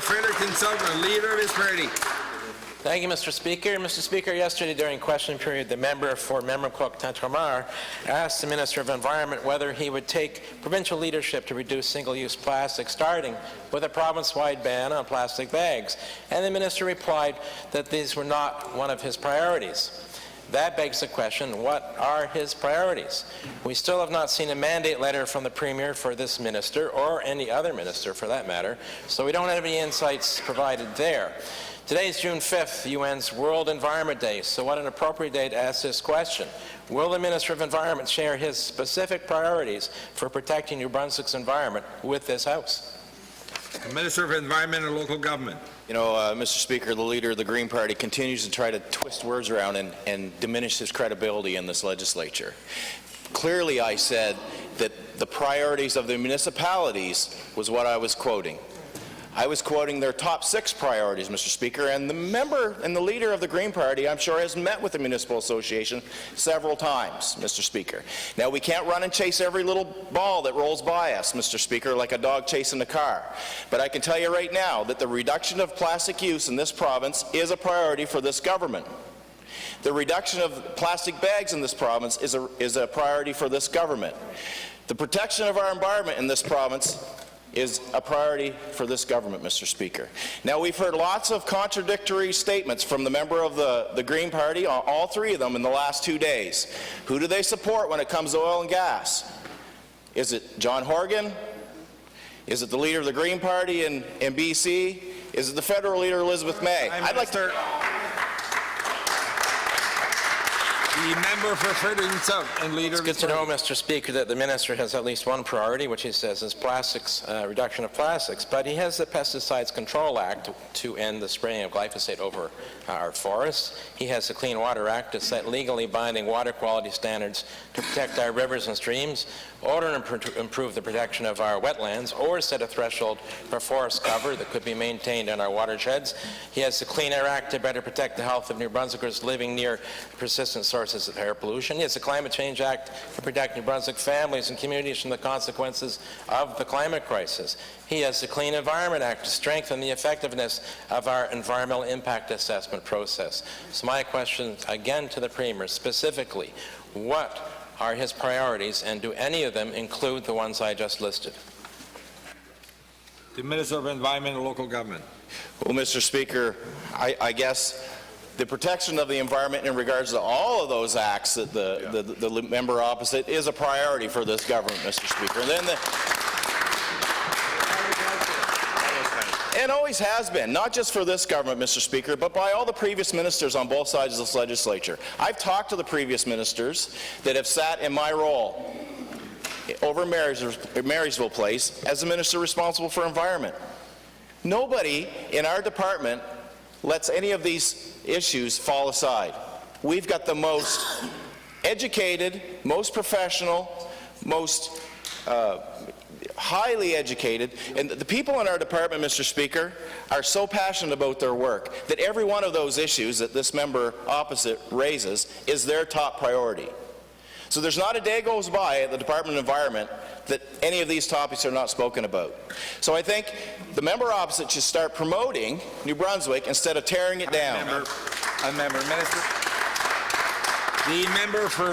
Fredericton South, leader of his party. Thank you, Mr. Speaker. Mr. Speaker, yesterday during question period, the member for Memramcook-Tantramar asked the Minister of Environment whether he would take provincial leadership to reduce single-use plastic, starting with a province-wide ban on plastic bags. And the Minister replied that these were not one of his priorities. That begs the question, what are his priorities? We still have not seen a mandate letter from the Premier for this minister, or any other minister for that matter, so we don't have any insights provided there. Today is June 5th, UN's World Environment Day, so what an appropriate day to ask this question. Will the Minister of Environment share his specific priorities for protecting New Brunswick's environment with this House? The Minister of Environment and Local Government. You know, Mr. Speaker, the leader of the Green Party continues to try to twist words around and diminish his credibility in this legislature. Clearly, I said that the priorities of the municipalities was what I was quoting. I was quoting their top 6 priorities, Mr. Speaker, and the member and the leader of the Green Party, I'm sure, has met with the Municipal Association several times, Mr. Speaker. Now, we can't run and chase every little ball that rolls by us, Mr. Speaker, like a dog chasing a car. But I can tell you right now that the reduction of plastic use in this province is a priority for this government. The reduction of plastic bags in this province is a priority for this government. The protection of our environment in this province is a priority for this government, Mr. Speaker. Now, we've heard lots of contradictory statements from the member of the Green Party, all 3 of them in the last 2 days. Who do they support when it comes to oil and gas? Is it John Horgan? Is it the leader of the Green Party in BC? Is it the federal leader, Elizabeth May? I'd like to... The member for Fredericton South and leader. It's good to know, Mr. Speaker, that the minister has at least one priority, which he says is plastics, reduction of plastics. But he has the Pesticides Control Act to end the spraying of glyphosate over our forests. He has the Clean Water Act to set legally binding water quality standards to protect our rivers and streams, or to improve the protection of our wetlands, or set a threshold for forest cover that could be maintained in our watersheds. He has the Clean Air Act to better protect the health of New Brunswickers living near persistent sources of air pollution. He has the Climate Change Act to protect New Brunswick families and communities from the consequences of the climate crisis. He has the Clean Environment Act to strengthen the effectiveness of our environmental impact assessment process. So my question again to the Premier, specifically, what are his priorities, and do any of them include the ones I just listed? The Minister of Environment and Local Government. Well, Mr. Speaker, I guess the protection of the environment in regards to all of those acts that the member opposite is a priority for this government, Mr. Speaker. And then and always has been, not just for this government, Mr. Speaker, but by all the previous ministers on both sides of this legislature. I've talked to the previous ministers that have sat in my role over Marysville Place as the minister responsible for environment. Nobody in our department lets any of these issues fall aside. We've got the most educated, most professional, most highly educated, and the people in our department, Mr. Speaker, are so passionate about their work that every one of those issues that this member opposite raises is their top priority. So there's not a day goes by at the Department of Environment that any of these topics are not spoken about. So I think the member opposite should start promoting New Brunswick instead of tearing it down. A member, Minister. The member for